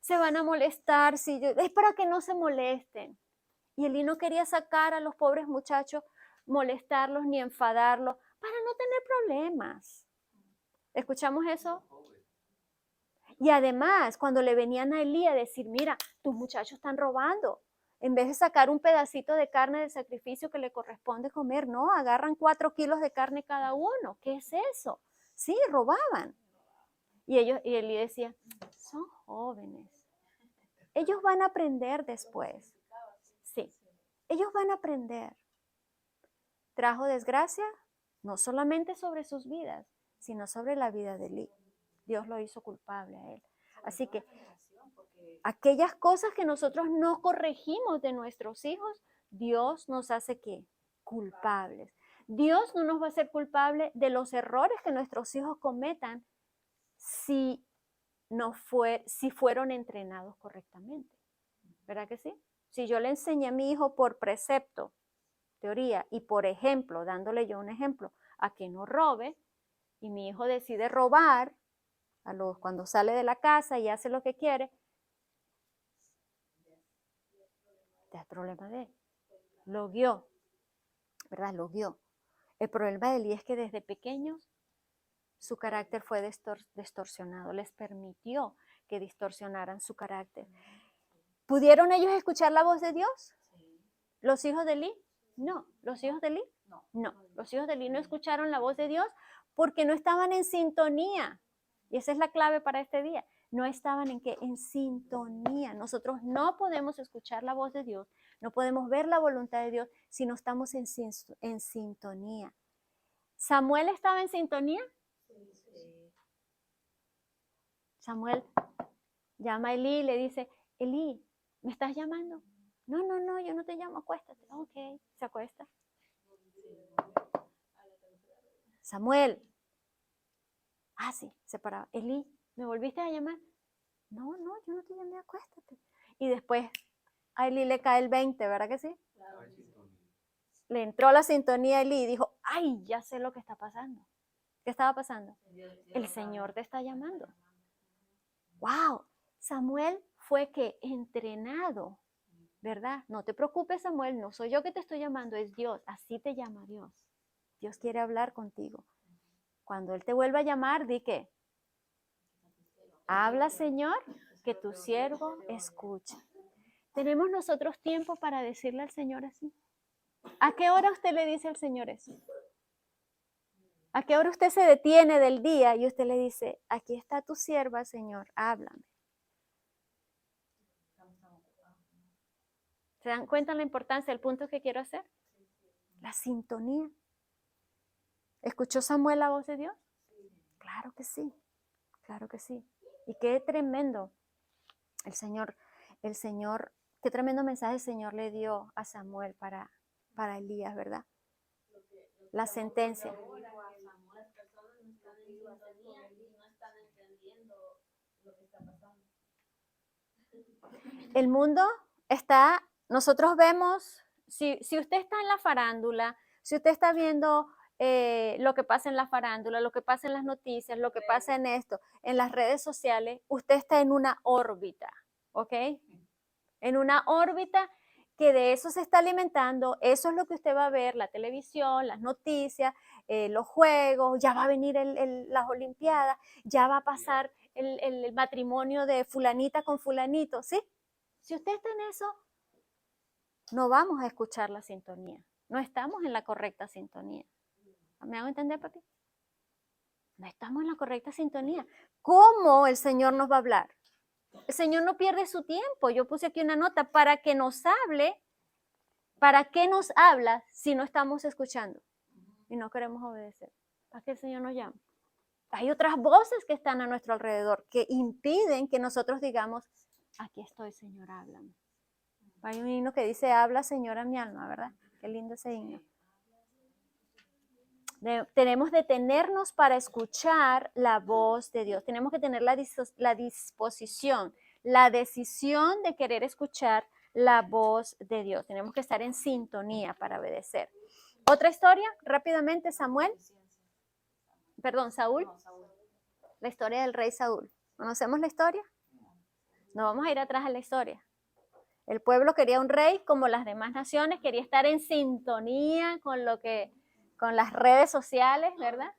Se van a molestar, es para que no se molesten. Y Elí no quería sacar a los pobres muchachos, molestarlos ni enfadarlos, para no tener problemas. ¿Escuchamos eso? Y además, cuando le venían a Elí a decir, mira, tus muchachos están robando, en vez de sacar un pedacito de carne de sacrificio que le corresponde comer, no, agarran 4 kilos de carne cada uno. ¿Qué es eso? Sí, robaban. Y Elí decía, son jóvenes. Ellos van a aprender después. Sí, ellos van a aprender. Trajo desgracia no solamente sobre sus vidas, sino sobre la vida de Elí. Dios lo hizo culpable a él. Así que aquellas cosas que nosotros no corregimos de nuestros hijos, Dios nos hace ¿qué? Culpables. Dios no nos va a hacer culpable de los errores que nuestros hijos cometan si fueron entrenados correctamente. ¿Verdad que sí? Si yo le enseñé a mi hijo por precepto, teoría, y por ejemplo, dándole yo un ejemplo, a que no robe, y mi hijo decide robar cuando sale de la casa y hace lo que quiere, es problema de él. Lo guió, ¿verdad? Lo guió. El problema de Elí es que desde pequeños su carácter fue distorsionado, les permitió que distorsionaran su carácter. ¿Pudieron ellos escuchar la voz de Dios? ¿Los hijos de Elí? No. ¿Los hijos de Elí? No. Los hijos de Elí no escucharon la voz de Dios porque no estaban en sintonía. Y esa es la clave para este día. No estaban en qué? En sintonía. Nosotros no podemos escuchar la voz de Dios, no podemos ver la voluntad de Dios si no estamos en sintonía. ¿Samuel estaba en sintonía? Samuel llama a Elí y le dice, Elí, ¿me estás llamando? No, yo no te llamo, acuéstate. Ok, se acuesta. Samuel. Sí, se paraba. Elí, ¿me volviste a llamar? No, yo no te llamé, acuéstate. Y después a Elí le cae el 20, ¿verdad que sí? Le entró la sintonía a Elí y dijo, ay, ya sé lo que está pasando. ¿Qué estaba pasando? El Señor te está llamando. ¡Wow! Samuel fue que entrenado, ¿verdad? No te preocupes, Samuel, no soy yo que te estoy llamando, es Dios. Así te llama Dios. Dios quiere hablar contigo. Cuando Él te vuelva a llamar, di que habla, Señor, que tu siervo escucha. ¿Tenemos nosotros tiempo para decirle al Señor así? ¿A qué hora usted le dice al Señor eso? ¿A qué hora usted se detiene del día y usted le dice, aquí está tu sierva, Señor, háblame? ¿Se dan cuenta la importancia del punto que quiero hacer? La sintonía. ¿Escuchó Samuel la voz de Dios? Claro que sí, claro que sí. Y qué tremendo el Señor, qué tremendo mensaje el Señor le dio a Samuel para Elías, ¿verdad? La sentencia. Las personas no están en sintonía y no están entendiendo lo que está pasando. El mundo está, nosotros vemos, si usted está en la farándula, si usted está viendo lo que pasa en la farándula, lo que pasa en las noticias, lo que pasa en esto, en las redes sociales, usted está en una órbita, ¿ok? En una órbita que de eso se está alimentando, eso es lo que usted va a ver, la televisión, las noticias, los juegos, ya va a venir las Olimpiadas, ya va a pasar el matrimonio de fulanita con fulanito, ¿sí? Si usted está en eso, no vamos a escuchar la sintonía, no estamos en la correcta sintonía. ¿Me hago entender, papi? No estamos en la correcta sintonía. ¿Cómo el Señor nos va a hablar? El Señor no pierde su tiempo. Yo puse aquí una nota para que nos hable. ¿Para qué nos habla si no estamos escuchando y no queremos obedecer? ¿Para qué el Señor nos llama? Hay otras voces que están a nuestro alrededor que impiden que nosotros digamos, aquí estoy, Señor, háblame. Hay un himno que dice, habla, Señor, a mi alma, ¿verdad? Qué lindo ese himno. Tenemos de detenernos para escuchar la voz de Dios. Tenemos que tener la disposición, la decisión de querer escuchar la voz de Dios. Tenemos que estar en sintonía para obedecer. Otra historia, rápidamente, Saúl. La historia del rey Saúl. ¿Conocemos la historia? No vamos a ir atrás a la historia. El pueblo quería un rey como las demás naciones, quería estar en sintonía con las redes sociales, ¿verdad?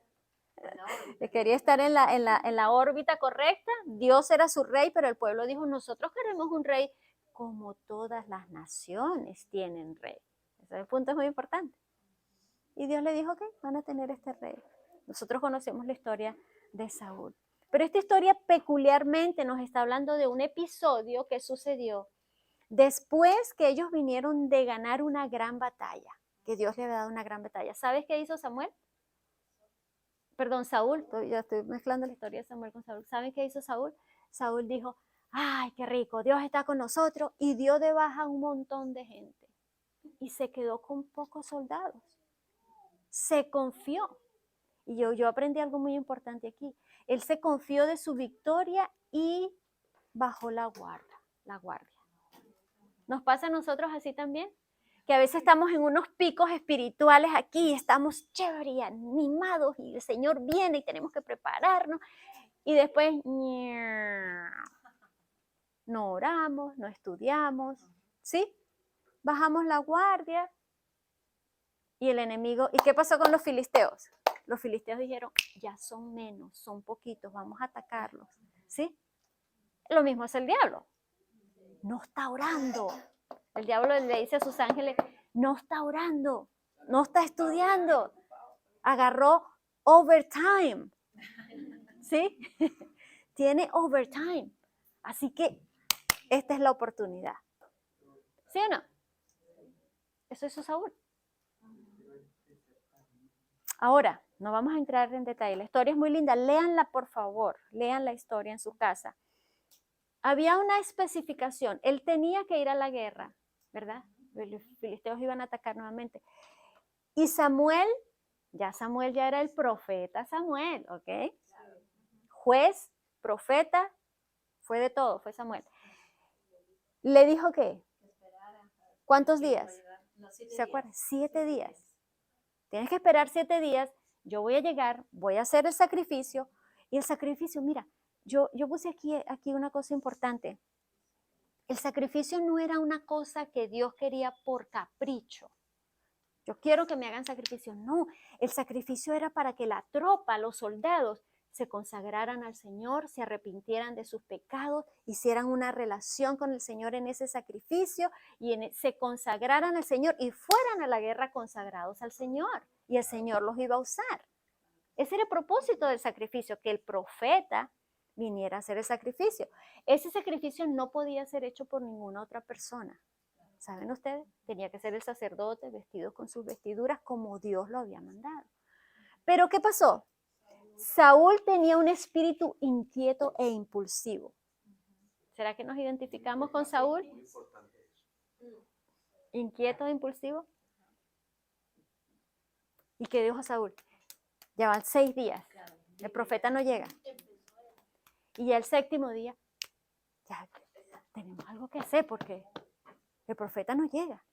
Quería estar en la órbita correcta. Dios era su rey, pero el pueblo dijo, nosotros queremos un rey como todas las naciones tienen rey. Ese punto es muy importante. Y Dios le dijo, ok, van a tener este rey. Nosotros conocemos la historia de Saúl. Pero esta historia peculiarmente nos está hablando de un episodio que sucedió después que ellos vinieron de ganar una gran batalla, que Dios le había dado una gran batalla. ¿Sabes qué hizo Saúl? Ya estoy mezclando la historia de Samuel con Saúl. ¿Saben qué hizo Saúl? Saúl dijo, ay, qué rico, Dios está con nosotros, y dio de baja un montón de gente. Y se quedó con pocos soldados. Se confió. Y yo aprendí algo muy importante aquí. Él se confió de su victoria y bajó la guardia. ¿Nos pasa a nosotros así también? Que a veces estamos en unos picos espirituales aquí, estamos chévere y animados y el Señor viene y tenemos que prepararnos. Y después no oramos, no estudiamos, ¿sí? Bajamos la guardia y el enemigo. ¿Y qué pasó con los filisteos? Los filisteos dijeron, ya son menos, son poquitos, vamos a atacarlos, ¿sí? Lo mismo es el diablo. No está orando. El diablo le dice a sus ángeles, no está orando, no está estudiando. Agarró overtime, ¿sí? Tiene overtime. Así que esta es la oportunidad. ¿Sí o no? Eso hizo Saúl. Ahora, no vamos a entrar en detalle. La historia es muy linda. Léanla, por favor. Lean la historia en su casa. Había una especificación. Él tenía que ir a la guerra, ¿verdad? Los filisteos iban a atacar nuevamente. Y Samuel ya era el profeta Samuel, ¿ok? Juez, profeta, fue de todo, fue Samuel. Le dijo ¿qué? ¿Cuántos días? ¿Se acuerdan? 7 días. Tienes que esperar 7 días. Yo voy a llegar, voy a hacer el sacrificio. Y el sacrificio, mira, yo puse aquí una cosa importante. El sacrificio no era una cosa que Dios quería por capricho. Yo quiero que me hagan sacrificio. No, el sacrificio era para que la tropa, los soldados, se consagraran al Señor, se arrepintieran de sus pecados, hicieran una relación con el Señor en ese sacrificio y se consagraran al Señor y fueran a la guerra consagrados al Señor. Y el Señor los iba a usar. Ese era el propósito del sacrificio, que el profeta viniera a hacer el sacrificio. Ese sacrificio no podía ser hecho por ninguna otra persona. ¿Saben ustedes? Tenía que ser el sacerdote vestido con sus vestiduras como Dios lo había mandado. Pero ¿qué pasó? Saúl tenía un espíritu inquieto e impulsivo. ¿Será que nos identificamos con Saúl? Muy importante eso. Inquieto e impulsivo. ¿Y qué dijo Saúl? Ya van 6 días. El profeta no llega. Y el 7º día, ya tenemos algo que hacer porque el profeta no llega.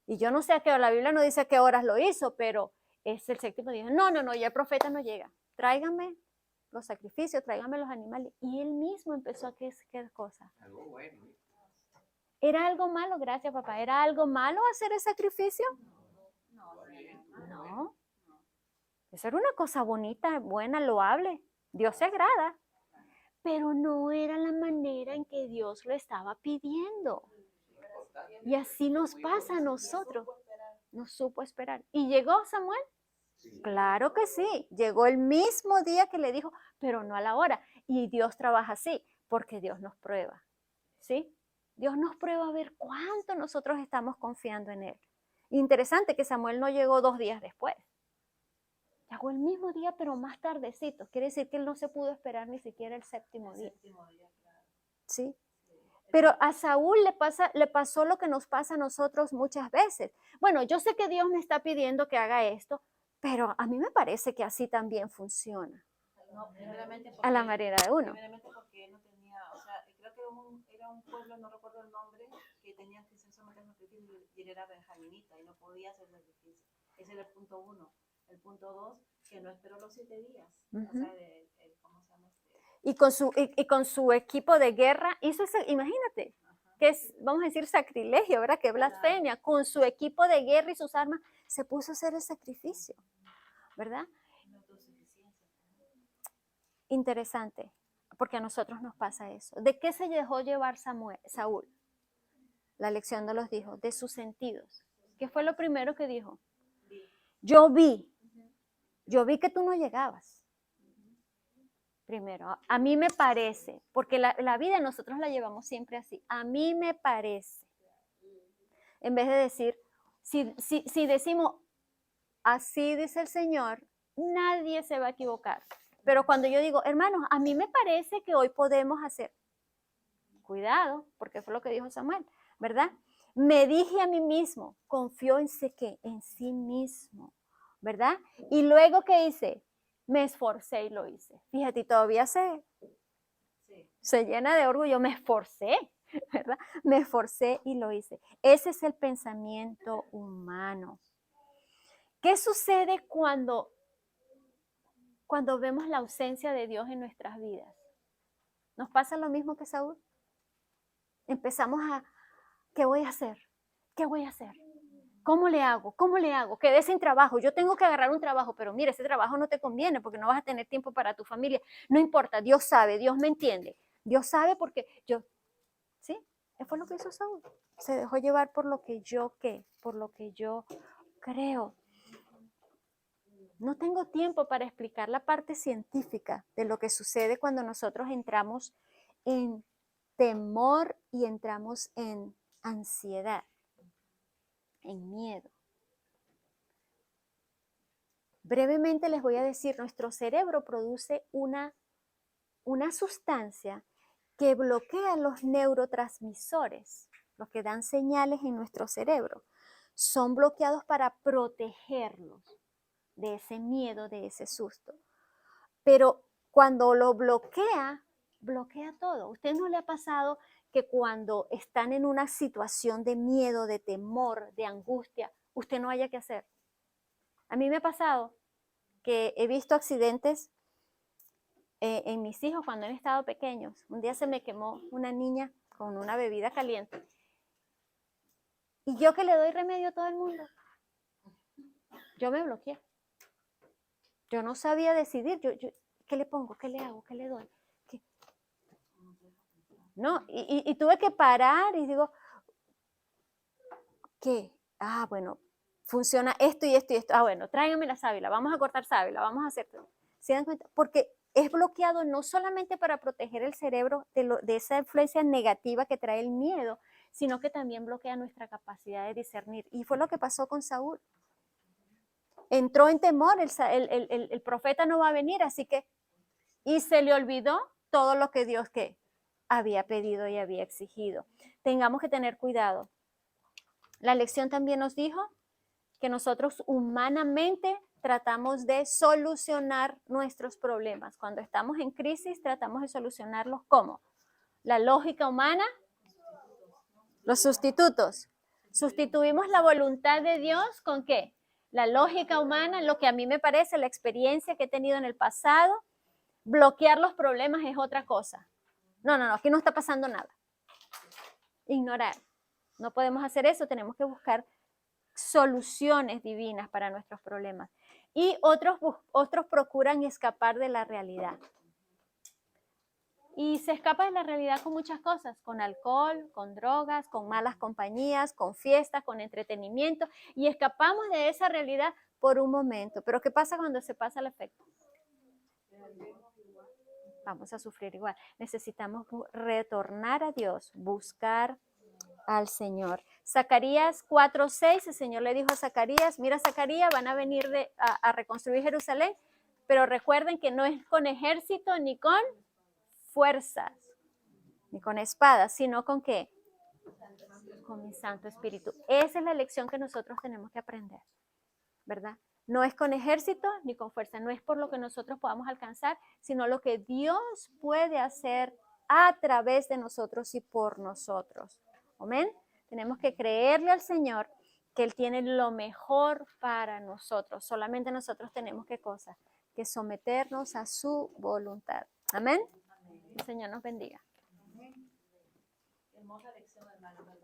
Y yo no sé a qué hora, la Biblia no dice a qué horas lo hizo, pero es el 7º día. No, ya el profeta no llega. Tráiganme los sacrificios, tráiganme los animales. Y él mismo empezó a hacer ¿qué cosa? Algo bueno. ¿Era algo malo? Gracias, papá. ¿Era algo malo hacer el sacrificio? No. Eso era una cosa bonita, buena, loable. Dios se agrada. Pero no era la manera en que Dios lo estaba pidiendo. Y así nos pasa a nosotros. No supo esperar. ¿Y llegó Samuel? Sí. Claro que sí. Llegó el mismo día que le dijo, pero no a la hora. Y Dios trabaja así, porque Dios nos prueba. ¿Sí? Dios nos prueba a ver cuánto nosotros estamos confiando en Él. Interesante que Samuel no llegó 2 días después. Llegó el mismo día, pero más tardecito. Quiere decir que él no se pudo esperar ni siquiera el 7º día. ¿Sí? Pero a Saúl le pasó lo que nos pasa a nosotros muchas veces. Bueno, yo sé que Dios me está pidiendo que haga esto, pero a mí me parece que así también funciona. No, primeramente porque, a la manera de uno. Primeramente porque no tenía, o sea, creo que era un pueblo, no recuerdo el nombre, que tenía que someter a sacrificio y él era benjaminita y no podía hacer sacrificio. Ese era el punto 1. El punto 2, que no esperó los 7 días. O sea, ¿cómo se llama? Y con su equipo de guerra hizo eso, imagínate, que es, vamos a decir, sacrilegio, ¿verdad? Que blasfemia. Con su equipo de guerra y sus armas se puso a hacer el sacrificio, ¿verdad? Interesante, porque a nosotros nos pasa eso. ¿De qué se dejó llevar Saúl? La lección nos los dijo, de sus sentidos. ¿Qué fue lo primero que dijo? Yo vi que tú no llegabas. Primero, a mí me parece, porque la vida nosotros la llevamos siempre así, a mí me parece. En vez de decir, si decimos, así dice el Señor, nadie se va a equivocar. Pero cuando yo digo, hermanos, a mí me parece que hoy podemos hacer, cuidado, porque fue lo que dijo Samuel, ¿verdad? Me dije a mí mismo, confío en sí mismo, ¿verdad? Y luego, ¿qué hice? Me esforcé y lo hice. Fíjate, y todavía se llena de orgullo, me esforcé. ¿verdad? Me esforcé y lo hice. Ese es el pensamiento humano. ¿Qué sucede cuando vemos la ausencia de Dios en nuestras vidas? ¿Nos pasa lo mismo que Saúl? Empezamos a, ¿qué voy a hacer? ¿Qué voy a hacer? ¿Cómo le hago? ¿Cómo le hago? Quedé sin trabajo, yo tengo que agarrar un trabajo, pero mira, ese trabajo no te conviene porque no vas a tener tiempo para tu familia. No importa, Dios sabe, Dios me entiende. Dios sabe porque ¿sí? Eso fue lo que hizo Saúl. Se dejó llevar por lo que por lo que yo creo. No tengo tiempo para explicar la parte científica de lo que sucede cuando nosotros entramos en temor y entramos en ansiedad, en miedo. Brevemente les voy a decir, nuestro cerebro produce una sustancia que bloquea los neurotransmisores, los que dan señales en nuestro cerebro. Son bloqueados para protegernos de ese miedo, de ese susto. Pero cuando lo bloquea todo. ¿A usted no le ha pasado que cuando están en una situación de miedo, de temor, de angustia, usted no haya que hacer? A mí me ha pasado que he visto accidentes en mis hijos cuando han estado pequeños. Un día se me quemó una niña con una bebida caliente. Y yo que le doy remedio a todo el mundo, yo me bloqueé. Yo no sabía decidir. ¿Qué le pongo? ¿Qué le hago? ¿Qué le doy? ¿Qué? No, y tuve que parar y digo, ¿qué? Ah, bueno, funciona esto y esto y esto. Ah, bueno, tráigame la sábila, vamos a cortar sábila, vamos a hacer. ¿Se dan cuenta? Porque es bloqueado no solamente para proteger el cerebro de esa influencia negativa que trae el miedo, sino que también bloquea nuestra capacidad de discernir. Y fue lo que pasó con Saúl. Entró en temor, el profeta no va a venir, así que, y se le olvidó todo lo que Dios había pedido y había exigido. Tengamos que tener cuidado. La lección también nos dijo que nosotros humanamente tratamos de solucionar nuestros problemas. Cuando estamos en crisis, tratamos de solucionarlos ¿cómo? La lógica humana, los sustitutos. Sustituimos la voluntad de Dios ¿con qué? La lógica humana, lo que a mí me parece, la experiencia que he tenido en el pasado. Bloquear los problemas es otra cosa. No, aquí no está pasando nada. Ignorar. No podemos hacer eso, tenemos que buscar soluciones divinas para nuestros problemas. Y otros procuran escapar de la realidad. Y se escapa de la realidad con muchas cosas, con alcohol, con drogas, con malas compañías, con fiestas, con entretenimiento. Y escapamos de esa realidad por un momento. Pero ¿qué pasa cuando se pasa el efecto? Vamos a sufrir igual. Necesitamos retornar a Dios, buscar al Señor. Zacarías 4:6, el Señor le dijo a Zacarías, mira Zacarías, van a venir a reconstruir Jerusalén, pero recuerden que no es con ejército ni con fuerzas, ni con espadas, sino con ¿qué? Con mi Santo Espíritu. Esa es la lección que nosotros tenemos que aprender, ¿verdad? No es con ejército ni con fuerza, no es por lo que nosotros podamos alcanzar, sino lo que Dios puede hacer a través de nosotros y por nosotros. Amén. Tenemos que creerle al Señor que Él tiene lo mejor para nosotros. Solamente nosotros tenemos que someternos a su voluntad. Amén. El Señor nos bendiga. Hermosa lección, hermano, ¿verdad?